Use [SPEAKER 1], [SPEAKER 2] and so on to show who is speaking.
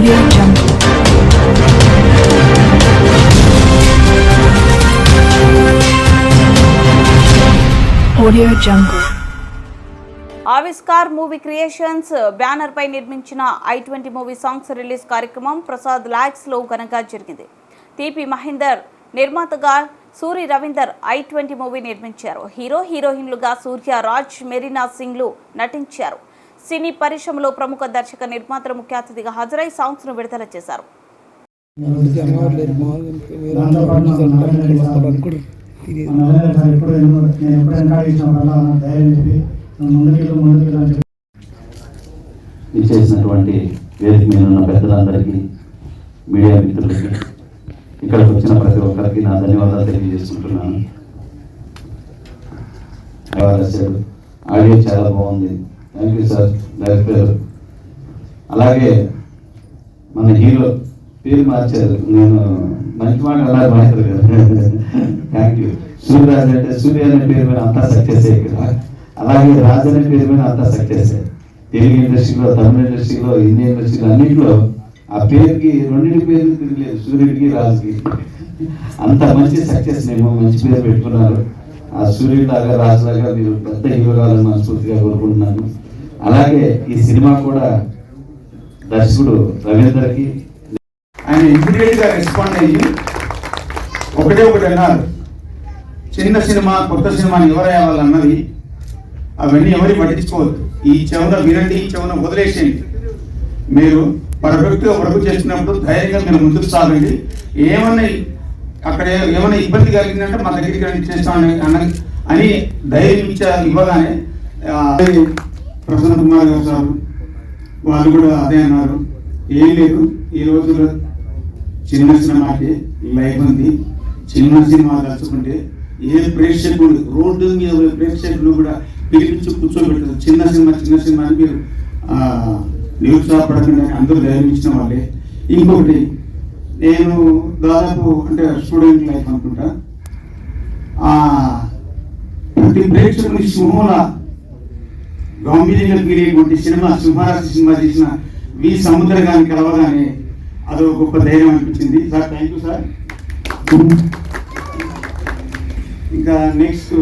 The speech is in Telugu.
[SPEAKER 1] Audio Jungle. Audio Jungle.
[SPEAKER 2] Avishkar movie creations banner పై నిర్మించిన i20 మూవీ సాంగ్స్ రిలీజ్ కార్యక్రమం ప్రసాద్ లాక్స్ లో ఘనంగా జరిగింది. టీపీ మహేందర్ నిర్మాతగా సూరి రవీందర్ i20 మూవీ నిర్మించారు. హీరోయిన్లుగా సూర్య, రాజ్, మెరీనా సింగ్లు నటించారు. సినీ పరిశ్రమలో ప్రముఖ దర్శక నిర్మాతలు ముఖ్య అతిథిగా హాజరై సాంగ్స్ ను విడుదల చేశారు.
[SPEAKER 3] ఇచ్చేసినటువంటి వేదిక మీద ఉన్న పెద్దలందరికీ, మీడియా మిత్రులకి, ఇక్కడికి వచ్చిన ప్రతి ఒక్కరికి నా ధన్యవాదాలు తెలియజేసుకుంటున్నాను. ఆడియో చాలా బాగుంది. Thank you sir director. అలాగే మన హీరో పేరు మార్చారు, నేను మంచి మాట అలా మాట్లాడరు కదా. Thank you. సూర్యరాజ్ అంటే సూర్య అనే పేరు మీద అంతా సక్సెస్ ఇక్కడ. అలాగే రాజు అనే పేరు మీద అంతా సక్సెస్. తెలుగు ఇండస్ట్రీలో, తమిళ ఇండస్ట్రీలో, హిందీ ఇండస్ట్రీలో అన్నింటిలో ఆ పేరుకి రెండింటి పేర్లు తిరగలేదు, సూర్యుడికి రాజుకి. అంత మంచి సక్సెస్ మేము మంచి పేరు పెట్టుకున్నారు. ఆ సూర్యుడిలాగా రాజులాగా మీరు పెద్ద హీరో కావాలని మనస్ఫూర్తిగా కోరుకుంటున్నాను. అలాగే ఈ సినిమా కూడా దర్శకుడు రవీందర్కి
[SPEAKER 4] ఆయన ఇమ్మీడియట్ గా రెస్పాండ్ అయ్యి ఒకటి అన్నారు, చిన్న సినిమా కొత్త సినిమాని ఎవరయ్యాలన్నది అవన్నీ ఎవరి పట్టించుకోవద్దు. ఈ చెవున వినండి, ఈ చెవున వదిలేసేయండి. మీరు పర్ఫెక్ట్ గా వర్క్ చేస్తున్నప్పుడు ధైర్యంగా మీరు ముందుకు సాగండి. ఏమన్నా అక్కడ ఏమైనా ఇబ్బంది కలిగిందంటే మా దగ్గరికి రండి, చేస్తామని అని ధైర్యం ఇవ్వగానే ప్రసన్న కుమార్ గారు సార్ వాళ్ళు కూడా అదే అన్నారు. ఏం లేదు, ఈ రోజుల్లో చిన్న సినిమాకి లైఫ్ ఉంది. చిన్న సినిమా తలుచుకుంటే ఏ ప్రేక్షకుడు, రోడ్డు మీద ప్రేక్షకులు కూడా పిలిపించి కూర్చోబెట్టదు. చిన్న సినిమా అని మీరు నిరుత్సాహపడకుండా అందరూ ధైర్యం ఇచ్చిన వాళ్ళే. ఇంకొకటి, నేను దాదాపు అంటే స్టూడెంట్ లైఫ్ అనుకుంటా, ప్రతి ప్రేక్షకుని సింహంలా గంభీరంగా పీరియటువంటి సినిమా సింహరాశి సినిమా చేసిన వి సముద్ర గారిని కలవగానే అదో గొప్ప ధైర్యం అనిపించింది. Sir thank you sir. ఇంకా నెక్స్ట్